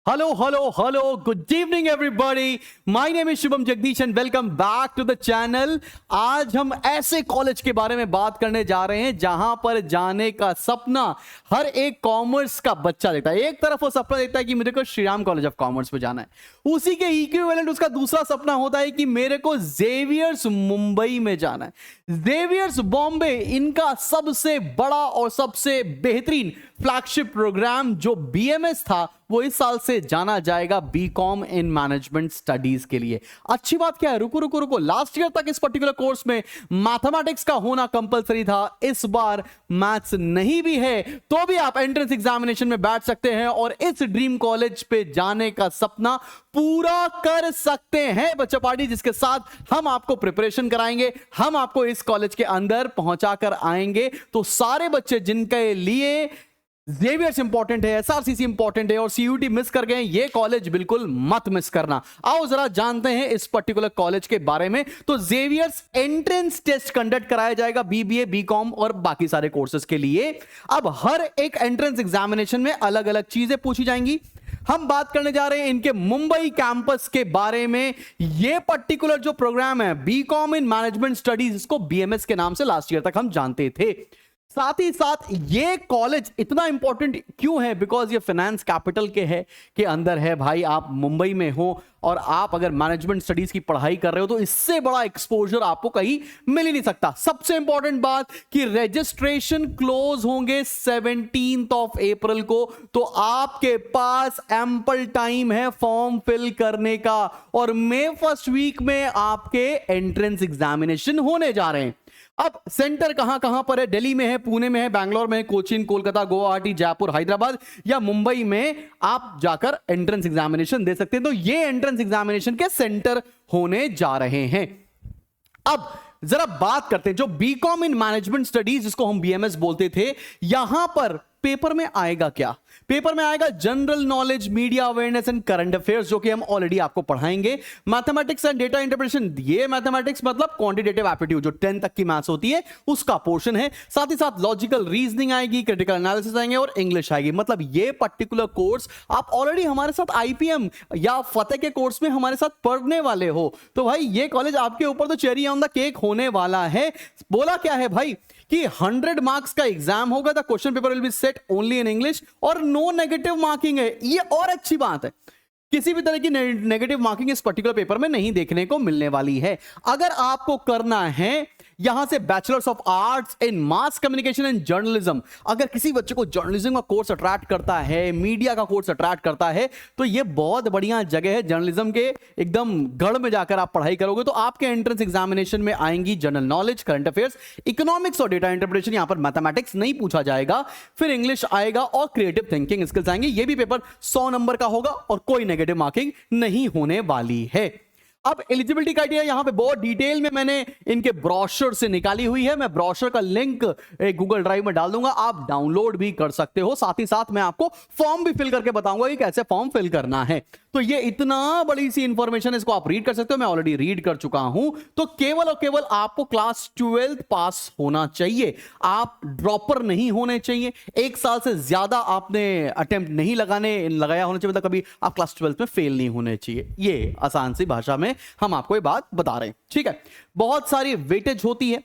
Hello, hello, hello. Good evening, everybody. My name is Shubham Jagdish and welcome back to the channel. आज हम ऐसे college के बारे में बात करने जा रहे हैं जहां पर जाने का सपना हर एक कॉमर्स का बच्चा देखता है। एक तरफ वो सपना देखता है कि मेरे को श्रीराम कॉलेज ऑफ कॉमर्स में जाना है, उसी के इक्विवेलेंट उसका दूसरा सपना होता है कि मेरे को जेवियर्स मुंबई में जाना है। जेवियर्स बॉम्बे इनका सबसे बड़ा और सबसे बेहतरीन फ्लैगशिप प्रोग्राम जो बीएमएस था वो इस साल से जाना जाएगा बीकॉम इन मैनेजमेंट स्टडीज के लिए। अच्छी बात क्या है, रुको रुको रुको, लास्ट ईयर तक इस पर्टिकुलर कोर्स में मैथमेटिक्स का होना कंपलसरी था, इस बार मैथ्स नहीं भी है तो भी आप एंट्रेंस एग्जामिनेशन में बैठ सकते हैं और इस ड्रीम कॉलेज पे जाने का सपना पूरा कर सकते हैं बच्चा पार्टी, जिसके साथ हम आपको प्रिपरेशन कराएंगे, हम आपको इस कॉलेज के अंदर पहुंचा कर आएंगे। तो सारे बच्चे जिनके लिए जेवियर्स इंपॉर्टेंट है, एसआरसीसी इंपॉर्टेंट है और सीयूटी मिस कर गए, ये कॉलेज बिल्कुल मत मिस करना। आओ जरा जानते हैं इस पर्टिकुलर कॉलेज के बारे में। तो जेवियर्स एंट्रेंस टेस्ट कंडक्ट कराया जाएगा बीबीए, बीकॉम और बाकी सारे कोर्सेज के लिए। अब हर एक एंट्रेंस एग्जामिनेशन में अलग अलग चीजें पूछी जाएंगी। हम बात करने जा रहे हैं इनके मुंबई कैंपस के बारे में। ये पर्टिकुलर जो प्रोग्राम है बीकॉम इन मैनेजमेंट स्टडीज, इसको बीएमएस के नाम से लास्ट ईयर तक हम जानते थे। साथ ही साथ ये कॉलेज इतना इंपॉर्टेंट क्यों है, बिकॉज ये फाइनेंस कैपिटल के अंदर है भाई। आप मुंबई में हो और आप अगर मैनेजमेंट स्टडीज की पढ़ाई कर रहे हो तो इससे बड़ा एक्सपोजर आपको कहीं मिल ही नहीं सकता। सबसे इंपॉर्टेंट बात कि रजिस्ट्रेशन क्लोज होंगे 17 अप्रैल को, तो आपके पास एम्पल टाइम है फॉर्म फिल करने का और मई फर्स्ट वीक में आपके एंट्रेंस एग्जामिनेशन होने जा रहे हैं। अब सेंटर कहां कहां पर है, दिल्ली में है, पुणे में है, बैंगलोर में है, कोचीन, कोलकाता, गुवाहाटी, जयपुर, हैदराबाद या मुंबई में आप जाकर एंट्रेंस एग्जामिनेशन दे सकते हैं। तो ये एंट्रेंस एग्जामिनेशन के सेंटर होने जा रहे हैं। अब जरा बात करते हैं जो बीकॉम इन मैनेजमेंट स्टडीज जिसको हम बीएमएस बोलते थे, यहां पर पेपर में आएगा क्या? पेपर में आएगा general knowledge, media awareness and current affairs, जो कि हम ऑलरेडी आपको पढ़ाएंगे। मैथमेटिक्स एंड डेटा इंटरप्रिटेशन, ये मैथमेटिक्स मतलब क्वांटिटेटिव एप्टीट्यूड जो 10 तक की मैथ्स होती है उसका पोर्शन है। साथ ही साथ लॉजिकल रीजनिंग आएगी, क्रिटिकल एनालिसिस आएंगे और इंग्लिश आएगी। मतलब ये पर्टिकुलर कोर्स आप ऑलरेडी हमारे साथ आईपीएम या फतेह के कोर्स में हमारे साथ पढ़ने वाले हो। तो भाई ये कॉलेज आपके ऊपर तो चेरी ऑन द केक होने वाला है। बोला क्या है भाई कि 100 मार्क्स का एग्जाम होगा, the question paper will be set only in English और नो नेगेटिव मार्किंग है। ये और अच्छी बात है, किसी भी तरह की नेगेटिव मार्किंग इस पर्टिकुलर पेपर में नहीं देखने को मिलने वाली है। अगर आपको करना है यहां से bachelors of arts in mass communication and journalism, अगर किसी बच्चे को जर्नलिज्म का कोर्स अट्रैक्ट करता है, मीडिया का कोर्स अट्रैक्ट करता है, तो ये बहुत बढ़िया जगह है। जर्नलिज्म के एकदम गढ़ में जाकर आप पढ़ाई करोगे तो आपके एंट्रेंस एग्जामिनेशन में आएंगी general knowledge, current affairs, economics और डेटा इंटरप्रिटेशन। यहां पर मैथमेटिक्स नहीं पूछा जाएगा, फिर इंग्लिश आएगा और क्रिएटिव थिंकिंग स्किल्स आएंगे। ये भी पेपर 100 नंबर का होगा और कोई नेगेटिव मार्किंग नहीं होने वाली है। अब एलिजिबिलिटी क्राइटेरिया यहां पे बहुत डिटेल में मैंने इनके ब्रोशर से निकाली हुई है। मैं ब्रोशर का लिंक एक गूगल ड्राइव में डाल दूंगा, आप डाउनलोड भी कर सकते हो। साथ ही साथ मैं आपको फॉर्म भी फिल करके बताऊंगा कि कैसे फॉर्म फिल करना है। तो ये इतना बड़ी सी इंफॉर्मेशन है, इसको आप रीड कर सकते हो, मैं ऑलरेडी रीड कर चुका हूं। तो केवल और केवल आपको क्लास 12th पास होना चाहिए, आप ड्रॉपर नहीं होने चाहिए। 1 साल से ज्यादा आपने अटेम्प्ट नहीं लगाया होना चाहिए, मतलब कभी आप क्लास 12th में फेल नहीं होने चाहिए। ये आसान सी भाषा में हम आपको ये बात बता रहे हैं, ठीक है। बहुत सारी वेटेज होती है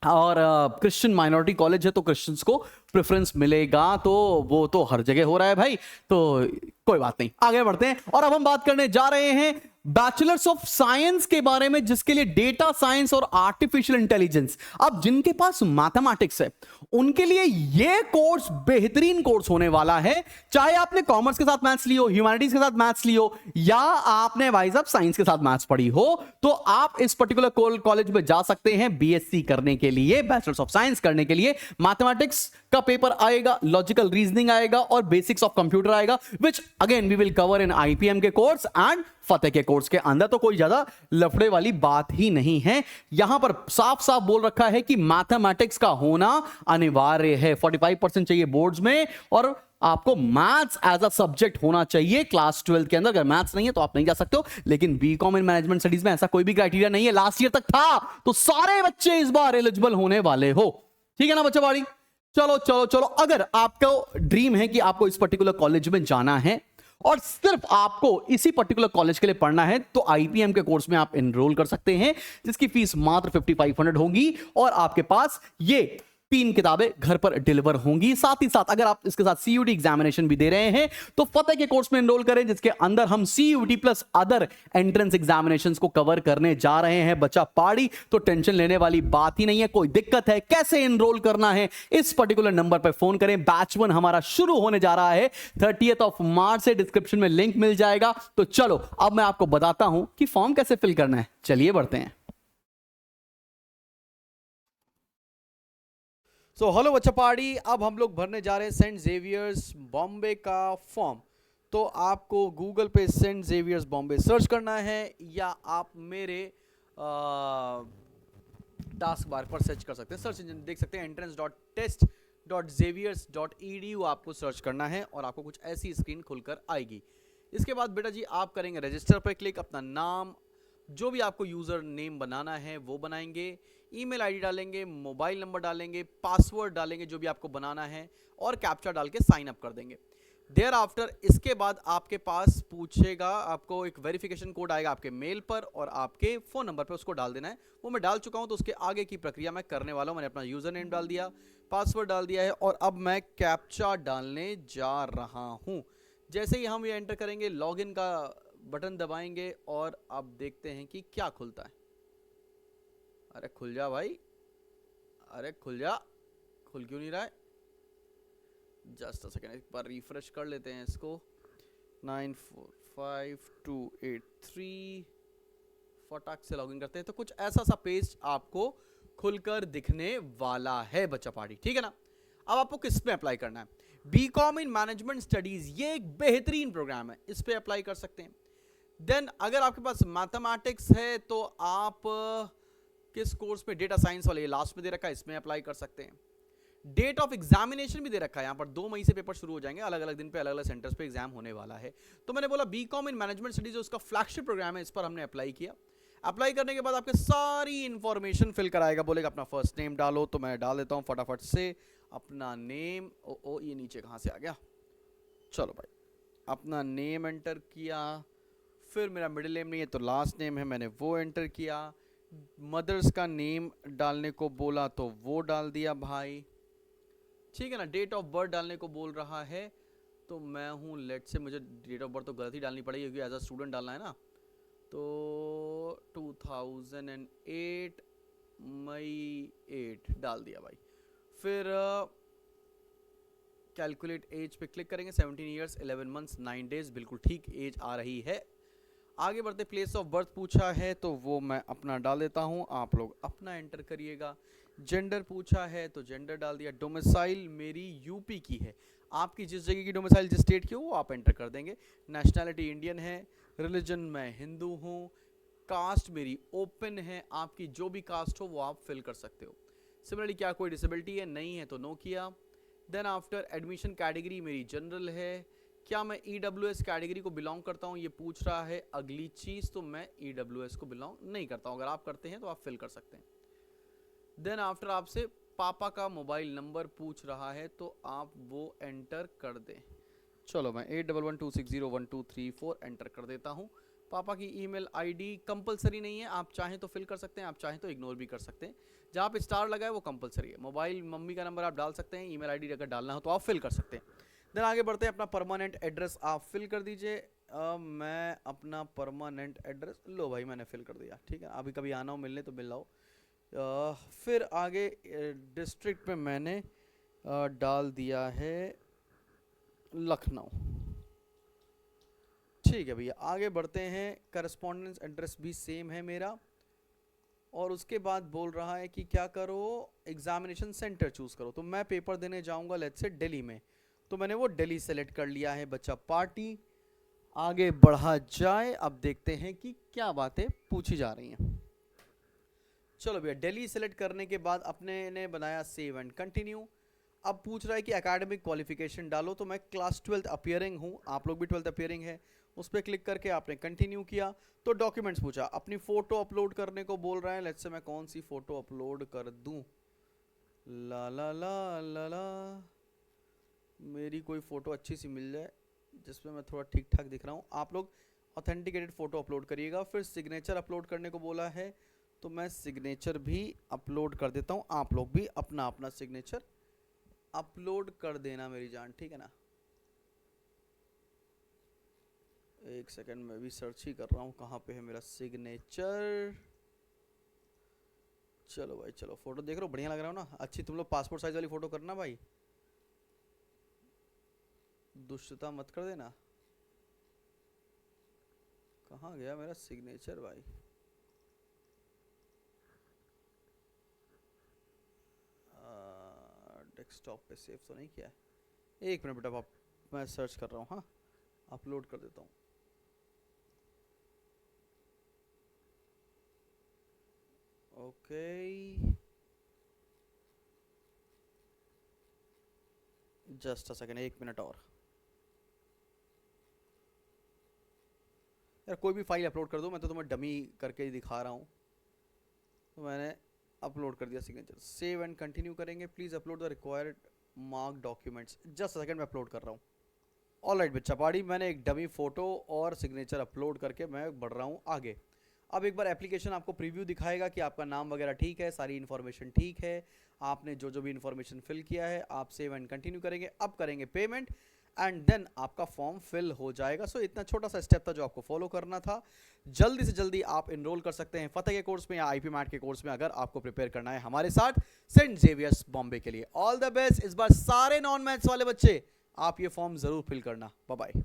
और क्रिश्चियन माइनॉरिटी कॉलेज है तो क्रिश्चियंस को प्रेफरेंस मिलेगा, तो वो तो हर जगह हो रहा है भाई, तो कोई बात नहीं, आगे बढ़ते हैं। और अब हम बात करने जा रहे हैं बैचलर्स ऑफ साइंस के बारे में, जिसके लिए डेटा साइंस और आर्टिफिशियल इंटेलिजेंस। अब जिनके पास मैथमेटिक्स है उनके लिए यह कोर्स बेहतरीन कोर्स होने वाला है। चाहे आपने कॉमर्स के साथ मैथ्स लियो, ह्यूमैनिटीज के साथ मैथ्स लियो, या आपने भाई साहब साइंस के साथ मैथ्स पढ़ी हो, तो आप इस पर्टिकुलर कॉलेज में जा सकते हैं बीएससी करने के लिए, बैचलर्स ऑफ साइंस करने के लिए। मैथमेटिक्स का पेपर आएगा, लॉजिकल रीजनिंग आएगा और बेसिक्स ऑफ कंप्यूटर आएगा, which again we will cover in IPM के कोर्स एंड फतेह के कोर्स के अंदर। तो कोई ज्यादा लफड़े वाली बात ही नहीं है। यहां पर साफ साफ बोल रखा है कि मैथमेटिक्स का होना अनिवार्य है, 45% चाहिए बोर्ड्स में और आपको मैथ्स एज अ सब्जेक्ट होना चाहिए क्लास 12 के अंदर। अगर मैथ्स नहीं है तो आप नहीं जा सकते हो, लेकिन बीकॉम इन मैनेजमेंट स्टडीज में ऐसा कोई भी क्राइटेरिया नहीं है। लास्ट ईयर तक था, तो सारे बच्चे इस बार एलिजिबल होने वाले हो, ठीक है ना बच्चा बाड़ी। चलो चलो चलो, अगर आपका ड्रीम है कि आपको इस पर्टिकुलर कॉलेज में जाना है और सिर्फ आपको इसी पर्टिकुलर कॉलेज के लिए पढ़ना है तो आईपीएम के कोर्स में आप एनरोल कर सकते हैं, जिसकी फीस मात्र 5500 होगी और आपके पास ये 3 किताबें घर पर डिलीवर होंगी। साथ ही साथ अगर आप इसके साथ सीयूटी एग्जामिनेशन भी दे रहे हैं तो फतेह के कोर्स में एनरोल करें, जिसके अंदर हम CUT plus other entrance examinations को कवर करने जा रहे हैं बच्चा पाड़ी। तो टेंशन लेने वाली बात ही नहीं है। कोई दिक्कत है कैसे एनरोल करना है, इस पर्टिकुलर नंबर पर फोन करें। बैच 1 हमारा शुरू होने जा रहा है 30 मार्च से, डिस्क्रिप्शन में लिंक मिल जाएगा। तो चलो अब मैं आपको बताता हूं कि फॉर्म कैसे फिल करना है। चलिए बढ़ते हैं। सो हेलो बच्चा पार्टी, अब हम लोग भरने जा रहे हैं सेंट जेवियर्स बॉम्बे का फॉर्म। तो आपको गूगल पे सेंट जेवियर्स बॉम्बे सर्च करना है या आप मेरे टास्क बार पर सर्च कर सकते हैं। सर्च इंजन देख सकते हैं entrance.test.xaviers.edu आपको सर्च करना है और आपको कुछ ऐसी स्क्रीन खुलकर आएगी। इसके बाद बेटा जी आप करेंगे रजिस्टर पर क्लिक, अपना नाम, जो भी आपको यूज़र नेम बनाना है वो बनाएंगे, ईमेल आईडी डालेंगे, मोबाइल नंबर डालेंगे, पासवर्ड डालेंगे जो भी आपको बनाना है और कैप्चा डाल के साइन अप कर देंगे। देयर आफ्टर इसके बाद आपके पास पूछेगा, आपको एक वेरिफिकेशन कोड आएगा आपके मेल पर और आपके फ़ोन नंबर पर, उसको डाल देना है। वो मैं डाल चुका हूँ तो उसके आगे की प्रक्रिया मैं करने वाला हूँ। मैंने अपना यूज़र नेम डाल दिया, पासवर्ड डाल दिया है और अब मैं कैप्चा डालने जा रहा हूँ। जैसे ही हम ये एंटर करेंगे लॉगिन का बटन दबाएंगे और अब देखते हैं कि क्या खुलता है। अरे खुल जा भाई, अरे खुल जा, खुल क्यों नहीं रहा है? जस्ट अ सेकेंड, एक बार रिफ्रेश कर लेते हैं इसको। 945283 फटाक से लॉगिन करते हैं तो कुछ ऐसा सा पेज आपको खुलकर दिखने वाला है बच्चा पार्टी, ठीक है ना। अब आपको किस पे अप्लाई करना है? बीकॉम इन मैनेजमेंट स्टडीज, ये एक बेहतरीन प्रोग्राम है, इस पे अप्लाई कर सकते हैं। देन अगर आपके पास मैथमेटिक्स है तो आप किस कोर्स पे, डेटा साइंस वाले, ये लास्ट में दे रखा है, इसमें अप्लाई कर सकते हैं। डेट ऑफ एग्जामिनेशन भी दे रखा है यहाँ पर, 2 मई से पेपर शुरू हो जाएंगे, अलग अलग दिन पे अलग अलग सेंटर्स पे एग्जाम होने वाला है। तो मैंने बोला बीकॉम इन मैनेजमेंट स्टडीज उसका फ्लैगशिप प्रोग्राम है, इस पर हमने अप्लाई किया। अप्लाई करने के बाद आपके सारी इंफॉर्मेशन फिल कराएगा, बोलेगा अपना फर्स्ट नेम डालो, तो मैं डाल देता हूँ फटाफट से अपना नेम। ओ ये नीचे कहाँ से आ गया, चलो भाई, अपना नेम एंटर किया, फिर मेरा मिडिल नेम नहीं है तो लास्ट नेम है, मैंने वो एंटर किया। मदर्स का नेम डालने को बोला तो वो डाल दिया भाई, ठीक है ना। डेट ऑफ बर्थ डालने को बोल रहा है तो मैं हूँ, लेट से मुझे डेट ऑफ बर्थ तो गलत ही डालनी पड़ेगी क्योंकि एज अ स्टूडेंट डालना है ना। तो 2008 मई 8 डाल दिया भाई। फिर कैलकुलेट एज पे क्लिक करेंगे, 17 ईयर्स 11 मंथ्स 9 डेज, बिल्कुल ठीक एज आ रही है। आगे बढ़ते, प्लेस ऑफ बर्थ पूछा है तो वो मैं अपना डाल देता हूँ, आप लोग अपना एंटर करिएगा। जेंडर पूछा है तो जेंडर डाल दिया। डोमिसाइल मेरी यूपी की है, आपकी जिस जगह की डोमिसाइल जिस स्टेट की हो वो आप एंटर कर देंगे। नेशनैलिटी इंडियन है, रिलीजन मैं हिंदू हूँ, कास्ट मेरी ओपन है, आपकी जो भी कास्ट हो वो आप फिल कर सकते हो। सिमिलरली क्या कोई डिसेबिलिटी है, नहीं है तो नो किया। देन आफ्टर एडमिशन कैटेगरी मेरी जनरल है, क्या मैं EWS कैटेगरी को बिलोंग करता हूँ ये पूछ रहा है। अगली चीज़ तो मैं EWS को बिलोंग नहीं करता हूँ, अगर आप करते हैं तो आप फिल कर सकते हैं। देन आफ्टर आपसे पापा का मोबाइल नंबर पूछ रहा है तो आप वो एंटर कर दें। चलो मैं 8112601234 एंटर कर देता हूँ। पापा की ईमेल आईडी कंपलसरी नहीं है, आप चाहें तो फिल कर सकते हैं, आप चाहें तो इग्नोर भी कर सकते हैं। जहाँ पे स्टार लगा है वो कंपलसरी है। मोबाइल मम्मी का नंबर आप डाल सकते हैं, ईमेल आईडी अगर डालना हो तो आप फिल कर सकते हैं। देन आगे बढ़ते हैं, अपना परमानेंट एड्रेस आप फिल कर दीजिए। मैं अपना परमानेंट एड्रेस, लो भाई मैंने फिल कर दिया, ठीक है। अभी कभी आना हो मिलने तो मिल लाओ। फिर आगे डिस्ट्रिक्ट में मैंने डाल दिया है लखनऊ, ठीक है भैया। आगे बढ़ते हैं, करस्पॉन्डेंस एड्रेस भी सेम है मेरा। और उसके बाद बोल रहा है कि क्या करो, एग्जामिनेशन सेंटर चूज़ करो। तो मैं पेपर देने जाऊंगा लेट्स से दिल्ली में, तो मैंने वो दिल्ली सेलेक्ट कर लिया है बच्चा पार्टी। आगे बढ़ा जाए, अब देखते हैं कि क्या बातें पूछी जा रही हैं। चलो भैया, दिल्ली सेलेक्ट करने के बाद अपने ने बनाया सेव एंड कंटिन्यू। अब पूछ रहा है कि एकेडमिक क्वालिफिकेशन डालो, तो मैं क्लास 12th अपियरिंग हूँ, आप लोग भी 12th अपियरिंग है। उस पर क्लिक करके आपने कंटिन्यू किया तो डॉक्यूमेंट्स पूछा, अपनी फ़ोटो अपलोड करने को बोल रहा है। लेट्स से मैं कौन सी फ़ोटो अपलोड कर दूँ, ला ला ला ला ला, मेरी कोई फ़ोटो अच्छी सी मिल जाए। जिसमें मैं थोड़ा ठीक ठाक दिख रहा हूँ। आप लोग ऑथेंटिकेटेड फ़ोटो अपलोड करिएगा। फिर सिग्नेचर अपलोड करने को बोला है, तो मैं सिग्नेचर भी अपलोड कर देता हूँ। आप लोग भी अपना अपना सिग्नेचर अपलोड कर देना मेरी जान, ठीक है ना। एक सेकंड, मैं भी सर्च ही कर रहा हूँ कहाँ पे है मेरा सिग्नेचर। चलो भाई चलो, फोटो देख रहे हो, बढ़िया लग रहा हो ना। अच्छी तुम लोग पासपोर्ट साइज वाली फोटो करना भाई, दुष्टता मत कर देना। कहाँ गया मेरा सिग्नेचर भाई? डेस्कटॉप पे सेव तो नहीं किया है। एक मिनट बेटा, मैं सर्च कर रहा हूँ। हाँ, अपलोड कर देता हूँ। ओके, जस्ट अ सेकेंड, एक मिनट और। यार कोई भी फाइल अपलोड कर दो, मैं तो तुम्हें डमी करके ही दिखा रहा हूँ। तो मैंने अपलोड कर दिया सिग्नेचर। सेव एंड कंटिन्यू करेंगे। Please upload the required mark documents. Just second में अपलोड कर रहा हूँ। ऑलराइट बच्चा पाड़ी, मैंने एक डमी फोटो और सिग्नेचर अपलोड करके मैं बढ़ रहा हूँ आगे। अब एक बार एप्लीकेशन आपको प्रीव्यू दिखाएगा कि आपका नाम वगैरह ठीक है, सारी इन्फॉर्मेशन ठीक है, आपने जो जो भी इन्फॉर्मेशन फिल किया है। आप सेव एंड कंटिन्यू करेंगे, अब करेंगे पेमेंट एंड देन आपका फॉर्म फिल हो जाएगा। सो इतना छोटा सा स्टेप था जो आपको फॉलो करना था। जल्दी से जल्दी आप इनरोल कर सकते हैं फतेह के कोर्स में या आईपी मैट के कोर्स में, अगर आपको प्रिपेयर करना है हमारे साथ सेंट जेवियर्स बॉम्बे के लिए। All the best. इस बार सारे नॉन मैथ्स वाले बच्चे आप ये फॉर्म जरूर फिल करना। Bye bye.